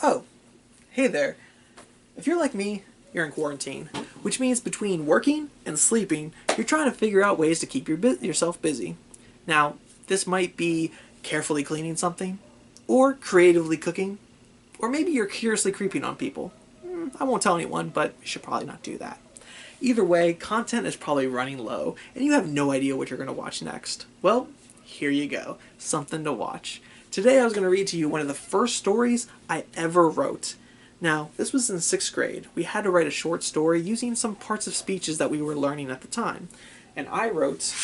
Oh, hey there. If you're like me, you're in quarantine, which means between working and sleeping, you're trying to figure out ways to keep yourself busy. Now, this might be carefully cleaning something, or creatively cooking, or maybe you're curiously creeping on people. I won't tell anyone, but you should probably not do that. Either way, content is probably running low, and you have no idea what you're going to watch next. Well, here you go. Something to watch. Today I was going to read to you one of the first stories I ever wrote. Now, this was in 6th grade. We had to write a short story using some parts of speeches that we were learning at the time. And I wrote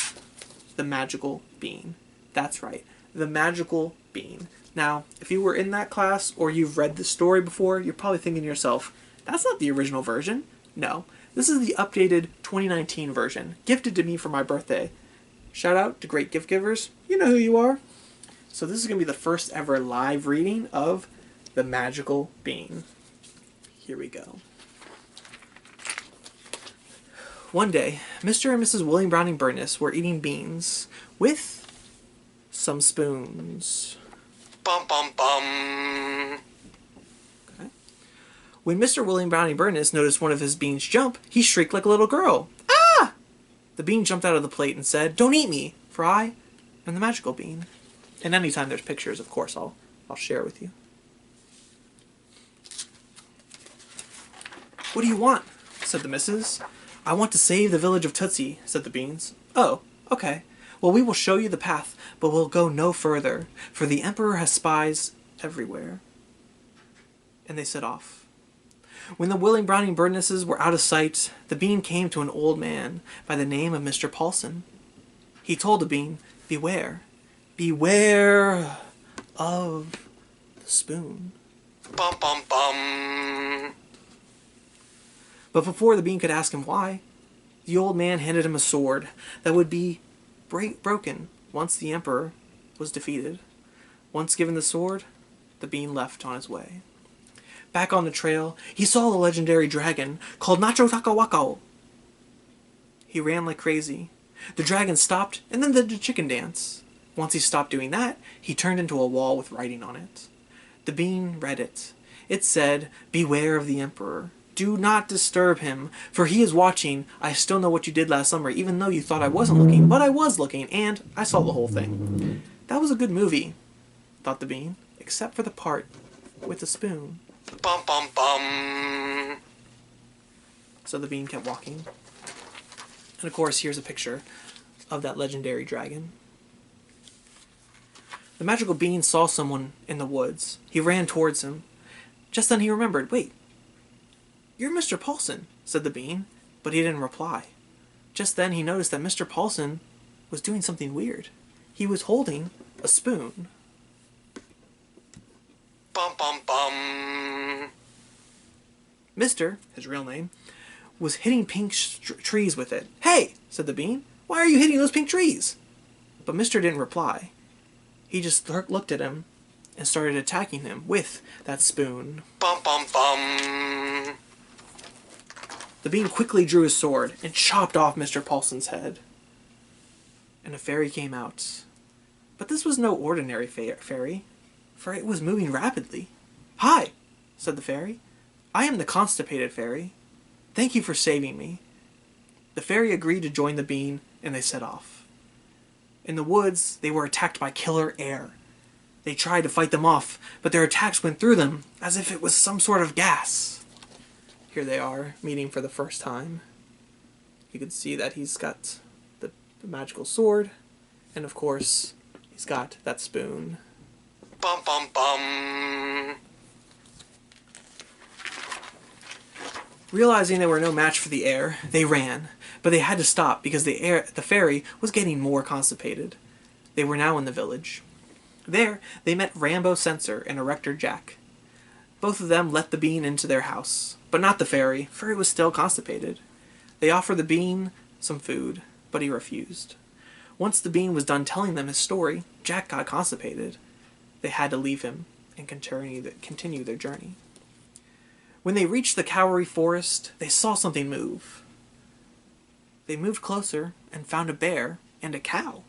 The Magical Bean. That's right, The Magical Bean. Now, if you were in that class or you've read the story before, you're probably thinking to yourself, that's not the original version. No, this is the updated 2019 version, gifted to me for my birthday. Shout out to great gift givers. You know who you are. So this is going to be the first ever live reading of The Magical Bean. Here we go. One day, Mr. and Mrs. William Browning Burness were eating beans with some spoons. Bum bum bum. Okay. When Mr. William Browning Burness noticed one of his beans jump, he shrieked like a little girl. Ah! The bean jumped out of the plate and said, "Don't eat me, for I am the magical bean." And anytime there's pictures, of course, I'll share with you. "What do you want?" said the missus. "I want to save the village of Tootsie," said the beans. "Oh, okay. Well, we will show you the path, but we'll go no further, for the Emperor has spies everywhere." And they set off. When the William Browning Burnesses were out of sight, the bean came to an old man by the name of Mr. Paulson. He told the bean, "Beware. Beware of the spoon." Bum bum bum. But before the bean could ask him why, the old man handed him a sword that would be broken once the Emperor was defeated. Once given the sword, the bean left on his way. Back on the trail, he saw the legendary dragon called Nacho Takawako. He ran like crazy. The dragon stopped and then did the chicken dance. Once he stopped doing that, he turned into a wall with writing on it. The bean read it. It said, "Beware of the Emperor. Do not disturb him, for he is watching. I still know what you did last summer, even though you thought I wasn't looking, but I was looking, and I saw the whole thing." That was a good movie, thought the bean, except for the part with the spoon. Bum bum bum. So the bean kept walking. And of course, here's a picture of that legendary dragon. The magical bean saw someone in the woods. He ran towards him. Just then he remembered, "Wait, you're Mr. Paulson," said the bean, but he didn't reply. Just then he noticed that Mr. Paulson was doing something weird. He was holding a spoon. Bum bum bum. Mr., his real name, was hitting pink trees with it. "Hey," said the bean, "why are you hitting those pink trees?" But Mr. didn't reply. He just looked at him and started attacking him with that spoon. Bum bum bum. The bean quickly drew his sword and chopped off Mr. Paulson's head. And a fairy came out. But this was no ordinary fairy, for it was moving rapidly. "Hi," said the fairy. "I am the constipated fairy. Thank you for saving me." The fairy agreed to join the bean, and they set off. In the woods, they were attacked by killer air. They tried to fight them off, but their attacks went through them as if it was some sort of gas. Here they are, meeting for the first time. You can see that he's got the magical sword, and of course, he's got that spoon. Bum bum bum. Realizing they were no match for the air, they ran, but they had to stop because the fairy was getting more constipated. They were now in the village. There, they met Rambo Sensor and Erector Jack. Both of them let the bean into their house, but not the fairy, for it was still constipated. They offered the bean some food, but he refused. Once the bean was done telling them his story, Jack got constipated. They had to leave him and continue their journey. When they reached the Kauri Forest, they saw something move. They moved closer and found a bear and a cow.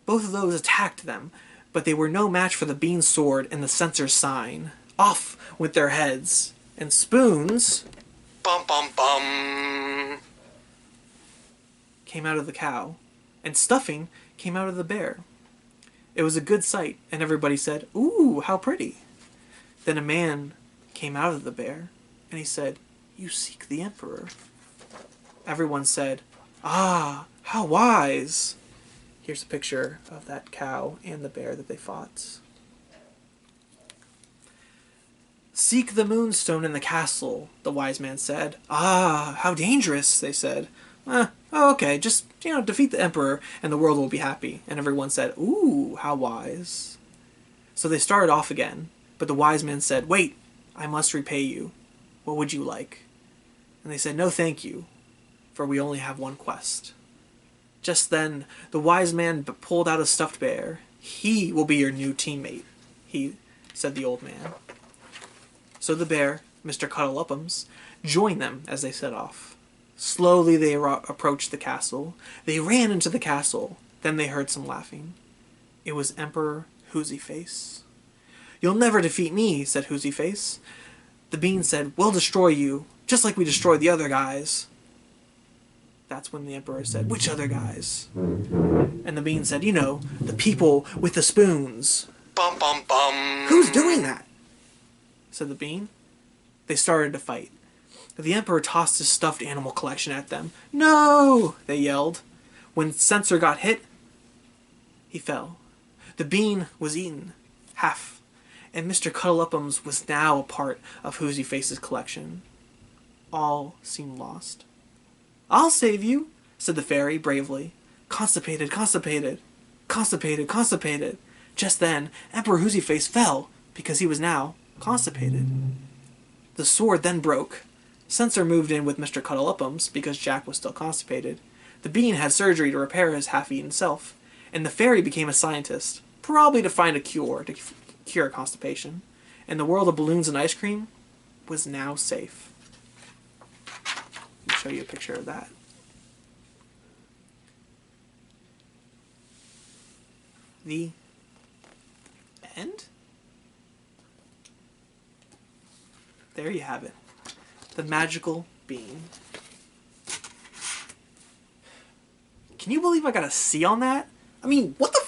Both of those attacked them, but they were no match for the Bean's sword and the censor's sign. Off went their heads, and spoons Bum bum bum. came out of the cow, and stuffing came out of the bear. It was a good sight, and everybody said, "Ooh, how pretty." Then a man came out of the bear, and he said, "You seek the emperor." Everyone said, "Ah, how wise." Here's a picture of that cow and the bear that they fought. "Seek the moonstone in the castle," the wise man said. "Ah, how dangerous," they said. Oh, okay, just, defeat the emperor and the world will be happy." And everyone said, "Ooh, how wise." So they started off again, but the wise man said, "Wait, I must repay you. What would you like?" And they said, "No, thank you, for we only have one quest." Just then, the wise man pulled out a stuffed bear. "He will be your new teammate," said the old man. So the bear, Mr. Cuddle-Uppums, joined them as they set off. Slowly they approached the castle. They ran into the castle. Then they heard some laughing. It was Emperor Whoosieface. "You'll never defeat me," said Whoosieface. The Bean said, "We'll destroy you, just like we destroyed the other guys." That's when the Emperor said, "Which other guys?" And the Bean said, "The people with the spoons." Bum bum bum. "Who's doing that?" said the Bean. They started to fight. The Emperor tossed his stuffed animal collection at them. "No!" they yelled. When Censor got hit, he fell. The Bean was eaten, half, and Mr. Cuddle-Uppums was now a part of Whoosieface's collection. All seemed lost. "I'll save you," said the fairy bravely. "Constipated, constipated, constipated, constipated." Just then, Emperor Whoosieface fell, because he was now constipated. The sword then broke. Censor moved in with Mr. Cuddle-Uppums, because Jack was still constipated. The Bean had surgery to repair his half-eaten self, and the fairy became a scientist, probably to find a cure to cure constipation. And the world of balloons and ice cream was now safe. I'll show you a picture of that. The end? There you have it. The Magical Bean. Can you believe I got a C on that? I mean, what the